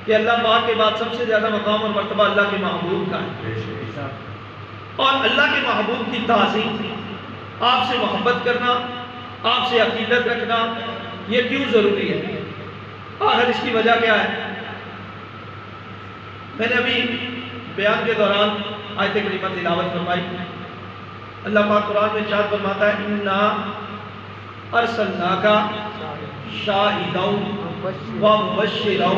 کہ اللہ پاک کے بعد سب سے زیادہ مقام اور مرتبہ اللہ کے محبوب کا ہے، اور اللہ کے محبوب کی تعظیم، آپ سے محبت کرنا، آپ سے عقیدت رکھنا، یہ کیوں ضروری ہے؟ آخر اس کی وجہ کیا ہے؟ میں نے ابھی بیان کے دوران آیت کریمہ تلاوت فرمائی، اللہ پاک قرآن میں ارشاد فرماتا ہے اِنَّا أَرْسَلْنَاكَ شَاهِدًا وَمُبَشِّرًا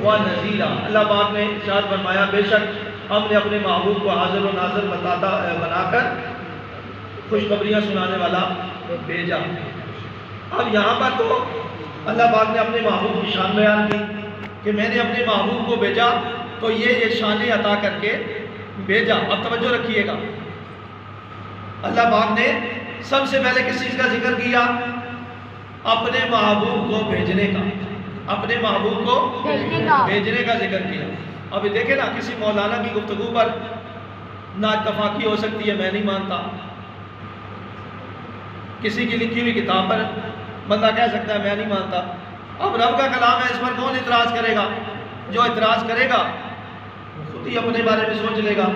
وَنَذِيرًا۔ اللہ پاک نے ارشاد فرمایا بے شک ہم نے اپنے محبوب کو حاضر و ناظر بنا کر خوشخبریاں سنانے والا بھیجا۔ اب یہاں پر تو اللہ پاک نے اپنے محبوب کی شان بیان کی کہ میں نے اپنے محبوب کو بھیجا، تو یہ شانیں عطا کر کے بھیجا۔ اب توجہ رکھیے گا، اللہ پاک نے سب سے پہلے کس چیز کا ذکر کیا؟ اپنے محبوب کو بھیجنے کا، اپنے محبوب کو بھیجنے کا ذکر کیا۔ ابھی دیکھیں نا، کسی مولانا کی گفتگو پر نا اتفاقی ہو سکتی ہے، میں نہیں مانتا۔ کسی کی لکھی ہوئی کتاب پر بندہ کہہ سکتا ہے میں نہیں مانتا۔ اب رب کا کلام ہے، اس پر کون اعتراض کرے گا؟ جو اعتراض کرے گا خود ہی اپنے بارے میں سوچ لے گا۔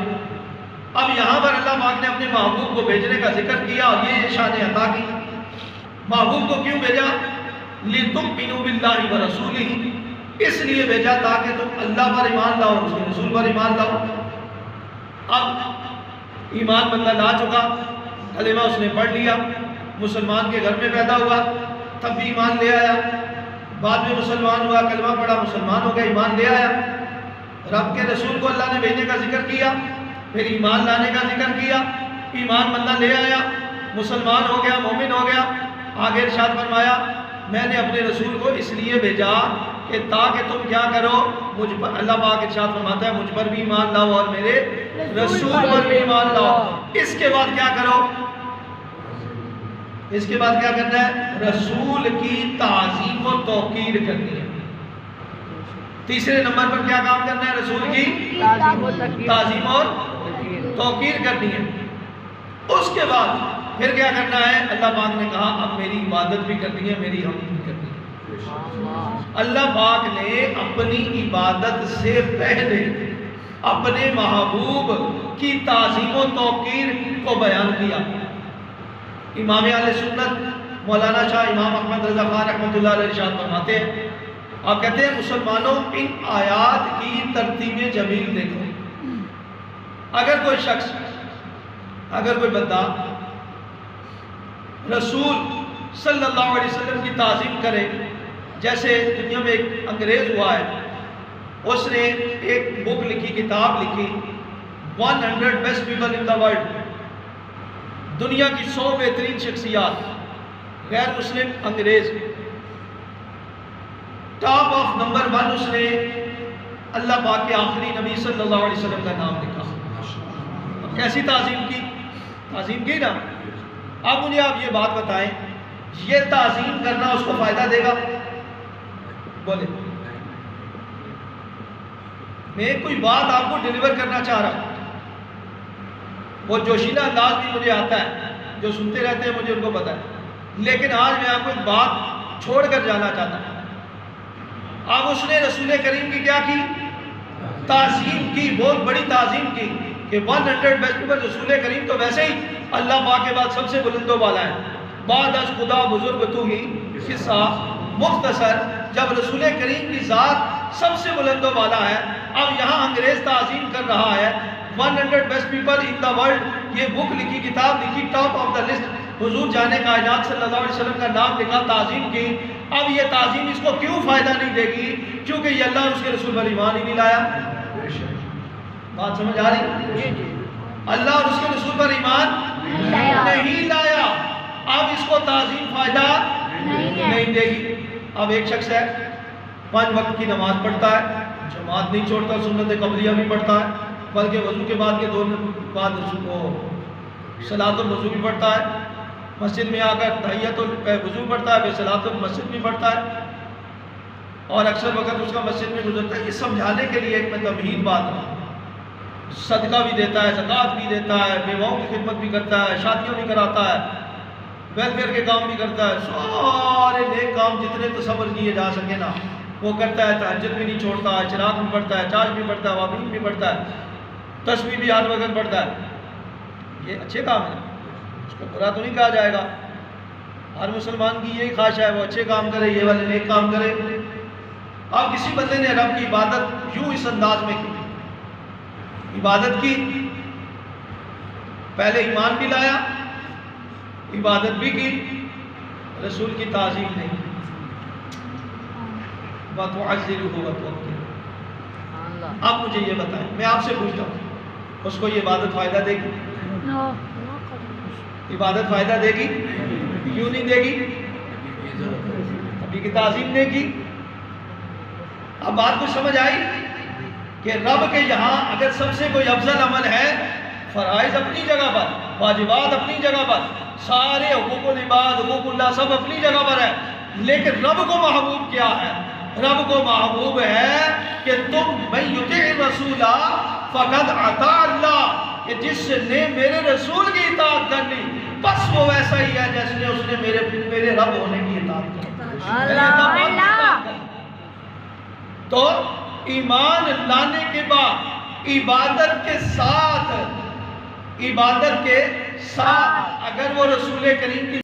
اب یہاں پر اللہ پاک نے اپنے محبوب کو بھیجنے کا ذکر کیا اور یہ شان عطا کی۔ محبوب کو کیوں بھیجا؟ لِتُؤْمِنُوا بِاللَّهِ وَرَسُولِهِ، اس لیے بھیجا تاکہ تم اللہ پر ایمان لاؤ، اس کے رسول پر ایمان لاؤ۔ اب ایمان بندہ لا چکا، کلمہ اس نے پڑھ لیا، مسلمان کے گھر میں پیدا ہوا، تب بھی ایمان لے آیا، بعد میں مسلمان ہوا، کلمہ پڑھا، مسلمان ہو گیا، ایمان لے آیا۔ رب کے رسول کو اللہ نے بھیجنے کا ذکر کیا، پھر ایمان لانے کا ذکر کیا، ایمان بندہ لے آیا، مسلمان ہو گیا، مومن ہو گیا۔ آگے ارشاد فرمایا میں نے اپنے رسول کو اس لیے بھیجا کہ تاکہ تم کیا کرو، مجھ پر، اللہ پاک ارشاد فرماتا ہے مجھ پر بھی ایمان لاؤ اور میرے رسول پر بھی ایمان لاؤ۔ اس کے بعد کیا کرو؟ اس کے بعد کیا کرنا ہے؟ رسول کی تعظیم و توقیر کرنی ہے۔ تیسرے نمبر پر کیا کام کرنا ہے؟ رسول کی تعظیم اور توقیر کرنی ہے۔ اس کے بعد پھر کیا کرنا ہے؟ اللہ پاک نے کہا اب میری عبادت بھی کرنی ہے، میری حمد بھی کرنی ہے۔ اللہ پاک نے اپنی عبادت سے پہلے اپنے محبوب کی تعظیم و توقیر کو بیان کیا۔ امام اہل سنت مولانا شاہ امام احمد رضا خان رحمۃ اللہ علیہ ارشاد فرماتے ہیں، آپ کہتے ہیں مسلمانوں ان آیات کی ترتیب جمیل دیکھو۔ اگر کوئی شخص، اگر کوئی بندہ رسول صلی اللہ علیہ وسلم کی تعظیم کرے، جیسے دنیا میں ایک انگریز ہوا ہے، اس نے ایک بک لکھی، کتاب لکھی 100 best people in the world, دنیا کی 100 بہترین شخصیات، غیر مسلم انگریز، ٹاپ آف نمبر 1 اس نے اللہ پاک کے آخری نبی صلی اللہ علیہ وسلم کا نام لکھا۔ اب کیسی تعظیم کی؟ تعظیم کی نا۔ اب مجھے آپ یہ بات بتائیں، یہ تعظیم کرنا اس کو فائدہ دے گا؟ بولے، میں کوئی بات آپ کو ڈیلیور کرنا چاہ رہا ہوں، وہ جوشیلا انداز بھی مجھے آتا ہے، جو سنتے رہتے ہیں مجھے ان کو پتا ہے، لیکن آج میں آپ کو ایک بات چھوڑ کر جانا چاہتا ہوں۔ اب اس نے رسول کریم کی کیا کی؟ تعظیم کی، بہت بڑی تعظیم کی کہ 100 بیسٹ پیپل، رسول کریم تو ویسے ہی اللہ پاک کے بعد سب سے بلند و بالا ہے، بعد از خدا بزرگ تو ہی قصہ مختصر، جب رسول کریم کی ذات سب سے بلند و بالا ہے، اب یہاں انگریز تعظیم کر رہا ہے 100 best people in the world, یہ بک لکھی، کتاب لکھی، ٹاپ آف دا لسٹ، حضور جانے کائنات صلی اللہ علیہ وسلم کا نام لکھا، تعظیم کی۔ اب یہ تعظیم اس کو کیوں فائدہ نہیں دے گی؟ کیونکہ یہ اللہ اور اس کے رسول پر ایمان ہی نہیں لایا۔ بات سمجھ آ رہی؟ اللہ اور اس کے رسول پر ایمان نہیں لایا، اب اس کو تعظیم فائدہ نہیں دے گی۔ اب ایک شخص ہے 5 وقت کی نماز پڑھتا ہے، جماعت نہیں چھوڑتا، سنت قبلیہ بھی پڑھتا ہے، بلکہ وضو کے بعد کے 2 بعد صلاۃ الوضو بھی پڑھتا ہے، مسجد میں آ کر تحیۃ الوضو پڑھتا ہے، پھر صلاۃ المسجد بھی پڑھتا ہے، اور اکثر وقت اس کا مسجد میں گزرتا ہے۔ یہ سمجھانے کے لیے ایک میں تمہید بات ہے، صدقہ بھی دیتا ہے، زکوٰۃ بھی دیتا ہے، بیواؤں کی خدمت بھی کرتا ہے، شادیاں بھی کراتا ہے، ویلفیئر کے کام بھی کرتا ہے، سارے نیک کام جتنے تصور کیے جا سکے نا وہ کرتا ہے تہجد بھی نہیں چھوڑتا ہے، چراغ بھی پڑھتا ہے، چاش بھی پڑھتا ہے، وابین بھی پڑھتا ہے، تسبیح بھی ہر وقت پڑھتا ہے، یہ اچھے کام ہے، اس کو برا تو نہیں کہا جائے گا۔ ہر مسلمان کی یہی خواہش ہے وہ اچھے کام کرے، یہ والے نیک کام کرے۔ اب کسی بندے نے رب کی عبادت یوں اس انداز میں کی، عبادت کی، پہلے ایمان بھی لایا، عبادت بھی کی، رسول کی تعظیم نہیں کی، وَتُعَزِّرُهُ وَتُوَقِّرُهُ۔ اب مجھے یہ بتائیں، میں آپ سے پوچھتا ہوں، اس کو یہ عبادت فائدہ دے گی؟ عبادت فائدہ دے گی؟ کیوں نہیں دے گی؟ ابھی کی تعظیم نے کی۔ اب بات کو سمجھ آئی کہ رب کے یہاں اگر سب سے کوئی افضل عمل ہے، فرائض اپنی جگہ پر، واجبات اپنی جگہ پر، سارے حقوق العباد، حقوق اللہ سب اپنی جگہ پر ہے، لیکن رب کو محبوب کیا ہے؟ رب کو محبوب ہے کہ تم من یطع الرسول فقد اطاع اللہ، کہ جس نے میرے رسول کی اطاعت کر لی بس وہ ویسا ہی ہے جس نے اس نے میرے رب ہونے کی اطاعت کی۔ تو ایمان لانے کے بعد عبادت کے ساتھ اگر وہ رسول کریم کی